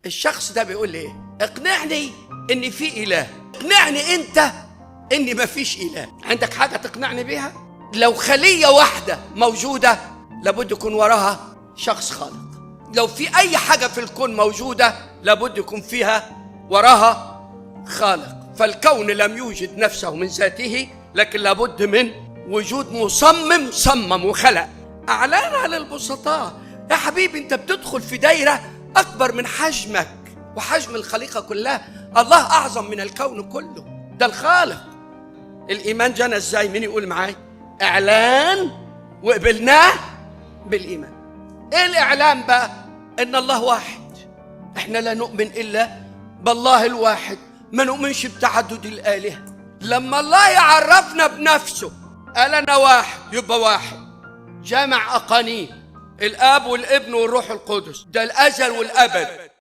الشخص ده بيقول لي ايه؟ اقنعني ان في اله، اقنعني انت ان مفيش اله. عندك حاجه تقنعني بيها؟ لو خليه واحده موجوده لابد يكون وراها شخص خالق. لو في اي حاجه في الكون موجوده لابد يكون فيها وراها خالق. فالكون لم يوجد نفسه من ذاته، لكن لابد من وجود مصمم صمم وخلق. اعلانها للبسطاء. يا حبيبي انت بتدخل في دايره اكبر من حجمك وحجم الخليقه كلها. الله اعظم من الكون كله، ده الخالق. الايمان جانا ازاي؟ مين يقول معاي؟ اعلان وقبلناه بالايمان. ايه الاعلان بقى؟ ان الله واحد. احنا لا نؤمن الا بالله الواحد، ما نؤمنش بتعدد الالهه. لما الله يعرفنا بنفسه قال انا واحد، يبقى واحد جامع اقانيم، الاب والابن والروح القدس، ده الازل والابد.